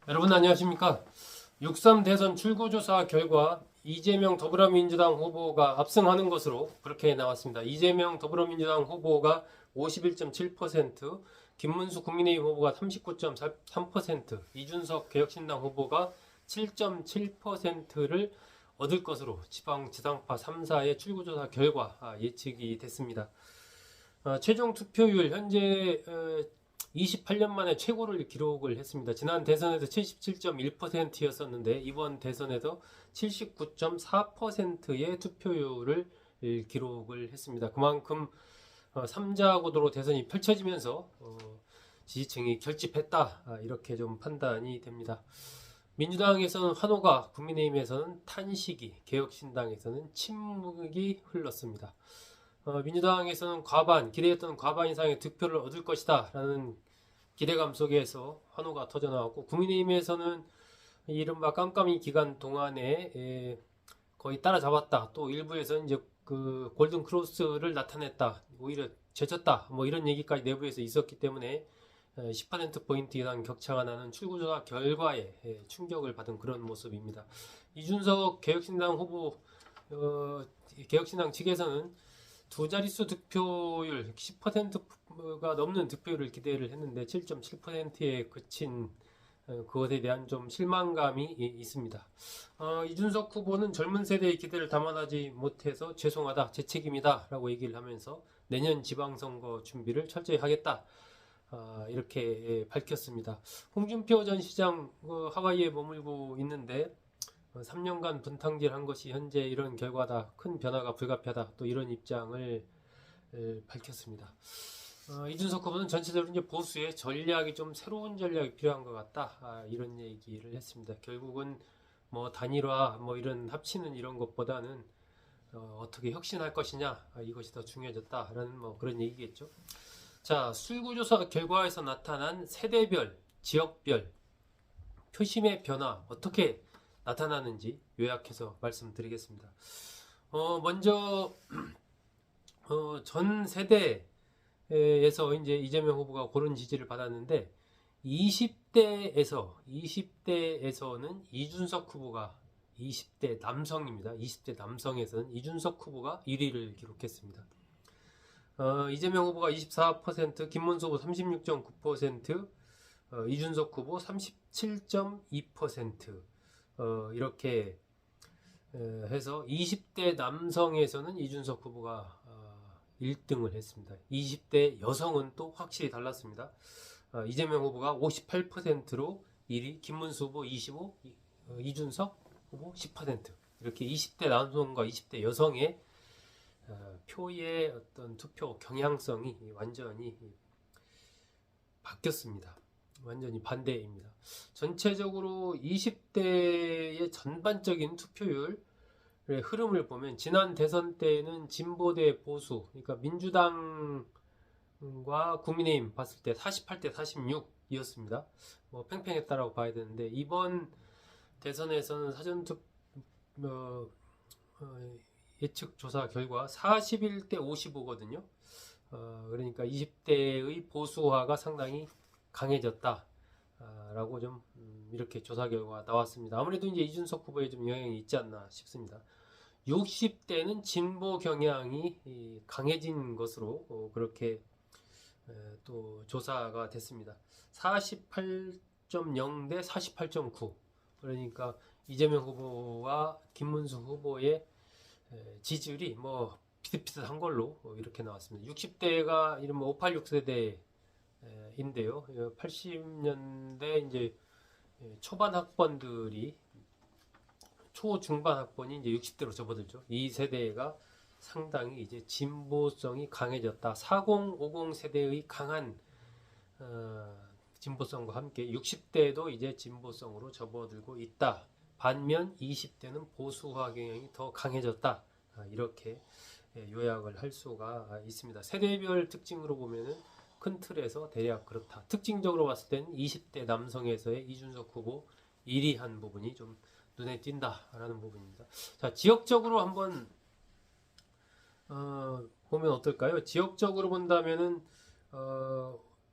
여러분 안녕하십니까? 6.3 대선 출구조사 결과 이재명 더불어민주당 후보가 압승하는 것으로 그렇게 나왔습니다. 이재명 더불어민주당 후보가 51.7%, 김문수 국민의힘 후보가 39.3%, 이준석 개혁신당 후보가 7.7%를 얻을 것으로 지방지상파 3사의 출구조사 결과 예측이 됐습니다. 최종 투표율 현재 28년 만에 최고를 기록을 했습니다. 지난 대선에서 77.1%였었는데 이번 대선에서 79.4%의 투표율을 기록을 했습니다. 그만큼 3자 구도로 대선이 펼쳐지면서 지지층이 결집했다, 이렇게 좀 판단이 됩니다. 민주당에서는 환호가, 국민의힘에서는 탄식이, 개혁신당에서는 침묵이 흘렀습니다. 민주당에서는 기대했던 과반 이상의 득표를 얻을 것이다 라는 기대감 속에서 환호가 터져나왔고, 국민의힘에서는 이른바 깜깜이 기간 동안에 거의 따라잡았다, 또 일부에서는 이제 그 골든 크로스를 나타냈다, 오히려 제쳤다, 뭐 이런 얘기까지 내부에서 있었기 때문에 10%포인트 이상 격차가 나는 출구조사 결과에 충격을 받은 그런 모습입니다. 이준석 개혁신당 후보, 개혁신당 측에서는 두 자릿수 득표율 10%가 넘는 득표율을 기대를 했는데 7.7%에 그친 그것에 대한 좀 실망감이 있습니다. 이준석 후보는 젊은 세대의 기대를 담아내지 못해서 죄송하다, 제 책임이다 라고 얘기를 하면서 내년 지방선거 준비를 철저히 하겠다, 이렇게 밝혔습니다. 홍준표 전 시장 하와이에 머물고 있는데 3년간 분탕질한 것이 현재 이런 결과다, 큰 변화가 불가피하다, 또 이런 입장을 밝혔습니다. 이준석 후보는 전체적으로 이제 보수의 전략이 좀 새로운 전략이 필요한 것 같다, 이런 얘기를 했습니다. 결국은 뭐 단일화, 뭐 이런 합치는 이런 것보다는 어떻게 혁신할 것이냐, 이것이 더 중요해졌다라는 뭐 그런 얘기겠죠. 자, 출구조사 결과에서 나타난 세대별, 지역별 표심의 변화 어떻게 나타나는지 요약해서 말씀드리겠습니다. 먼저 전 세대에서 이제 이재명 후보가 고른 지지를 받았는데 20대에서는 이준석 후보가, 20대 남성입니다. 20대 남성에서는 이준석 후보가 1위를 기록했습니다. 이재명 후보가 24%, 김문수 후보 36.9%, 이준석 후보 37.2%, 이렇게 해서 20대 남성에서는 이준석 후보가 1등을 했습니다. 20대 여성은 또 확실히 달랐습니다. 이재명 후보가 58%로 1위, 김문수 후보 25%, 이준석 후보 10%, 이렇게 20대 남성과 20대 여성의 표의 어떤 투표 경향성이 완전히 바뀌었습니다. 완전히 반대입니다. 전체적으로 20대의 전반적인 투표율의 흐름을 보면 지난 대선 때는 진보 대 보수, 그러니까 민주당과 국민의힘 봤을 때 48대 46이었습니다. 뭐 팽팽했다라고 봐야 되는데 이번 대선에서는 예측 조사 결과 41대 55거든요. 그러니까 20대의 보수화가 상당히 강해졌다, 라고 좀 이렇게 조사 결과가 나왔습니다. 아무래도 이제 이준석 후보에 좀 영향이 있지 않나 싶습니다. 60대는 진보 경향이 강해진 것으로 그렇게 또 조사가 됐습니다. 48.0 대 48.9, 그러니까 이재명 후보와 김문수 후보의 지지율이 뭐 비슷비슷한 걸로 이렇게 나왔습니다. 60대가 이른바 586 세대 인데요. 80년대 이제 초반 학번들이, 초중반 학번이 이제 60대로 접어들죠. 이 세대가 상당히 이제 진보성이 강해졌다. 40, 50 세대의 강한 진보성과 함께 60대도 이제 진보성으로 접어들고 있다. 반면 20대는 보수화 경향이 더 강해졌다. 이렇게 요약을 할 수가 있습니다. 세대별 특징으로 보면은 큰 틀에서 대략 그렇다. 특징적으로 봤을 때는 20대 남성에서의 이준석 후보 1위 한 부분이 좀 눈에 띈다라는 부분입니다. 자, 지역적으로 한번 보면 어떨까요? 지역적으로 본다면은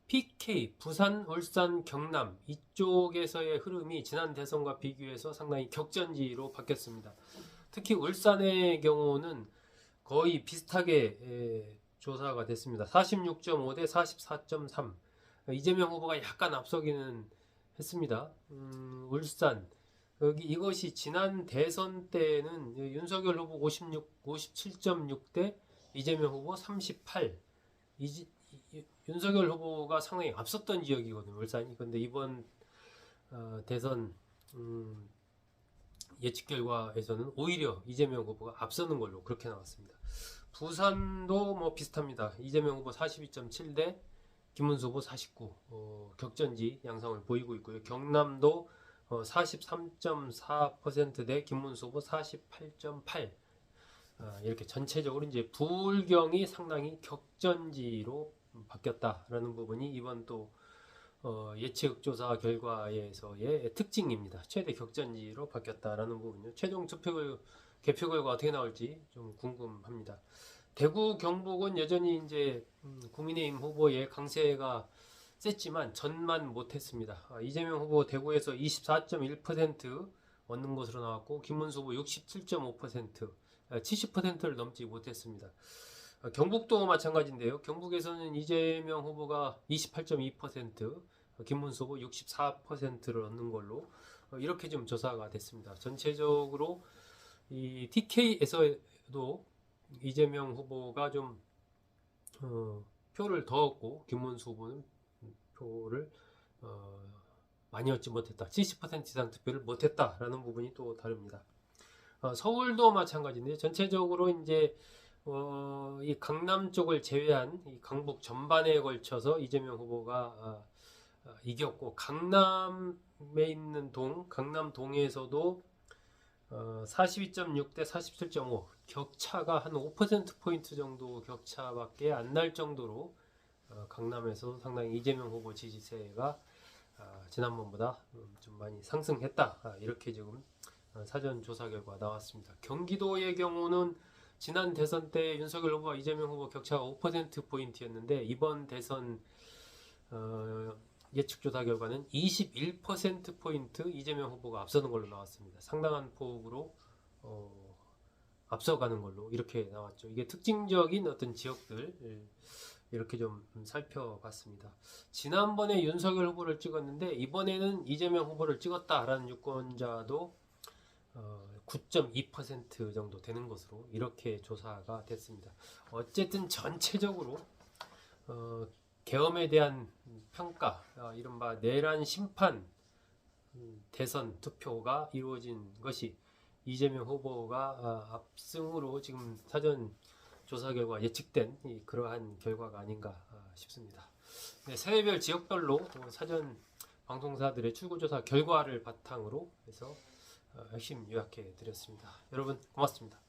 PK, 부산, 울산, 경남 이쪽에서의 흐름이 지난 대선과 비교해서 상당히 격전지로 바뀌었습니다. 특히 울산의 경우는 거의 비슷하게 조사가 됐습니다. 46.5 대 44.3. 이재명 후보가 약간 앞서기는 했습니다. 울산 이것이 지난 대선 때는 윤석열 후보 57.6 대 이재명 후보 38. 윤석열 후보가 상당히 앞섰던 지역이거든요, 울산이. 근데 이번 대선 예측 결과에서는 오히려 이재명 후보가 앞서는 걸로 그렇게 나왔습니다. 부산도 뭐 비슷합니다. 이재명 후보 42.7 대 김문수 후보 49. 격전지 양상을 보이고 있고요. 경남도 43.4% 대 김문수 후보 48.8. 이렇게 전체적으로 이제 부울경이 상당히 격전지로 바뀌었다라는 부분이 이번 또 예측 조사 결과에서의 특징입니다. 최대 격전지로 바뀌었다라는 부분요. 최종 투표 개표 결과 어떻게 나올지 좀 궁금합니다. 대구 경북은 여전히 이제 국민의힘 후보의 강세가 셌지만 전만 못했습니다. 이재명 후보 대구에서 24.1% 얻는 것으로 나왔고 김문수 후보 67.5%, 70%를 넘지 못했습니다. 경북도 마찬가지인데요. 경북에서는 이재명 후보가 28.2%, 김문수 후보 64%를 얻는 걸로 이렇게 좀 조사가 됐습니다. 전체적으로 이 TK에서도 이재명 후보가 좀 표를 더 얻고 김문수 후보는 표를 많이 얻지 못했다. 70% 이상 투표를 못했다라는 부분이 또 다릅니다. 서울도 마찬가지인데 전체적으로 이제 이 강남 쪽을 제외한 이 강북 전반에 걸쳐서 이재명 후보가 이겼고 강남에 있는 강남동에서도 42.6 대 47.5 격차가 한 5%포인트 정도 격차밖에 안 날 정도로 강남에서 상당히 이재명 후보 지지세가 지난번보다 좀 많이 상승했다. 이렇게 지금 사전 조사 결과 나왔습니다. 경기도의 경우는 지난 대선 때 윤석열 후보와 이재명 후보 격차가 5%포인트였는데 이번 대선 예측 조사 결과는 21%포인트 이재명 후보가 앞서는 걸로 나왔습니다. 상당한 폭으로 앞서가는 걸로 이렇게 나왔죠. 이게 특징적인 어떤 지역들 이렇게 좀 살펴봤습니다. 지난번에 윤석열 후보를 찍었는데 이번에는 이재명 후보를 찍었다라는 유권자도 9.2% 정도 되는 것으로 이렇게 조사가 됐습니다. 어쨌든 전체적으로 계엄에 대한 평가, 이른바 내란 심판 대선 투표가 이루어진 것이 이재명 후보가 압승으로 지금 사전 조사 결과 예측된 그러한 결과가 아닌가 싶습니다. 네, 세대별 지역별로 사전 방송사들의 출구조사 결과를 바탕으로 해서 핵심 요약해 드렸습니다. 여러분 고맙습니다.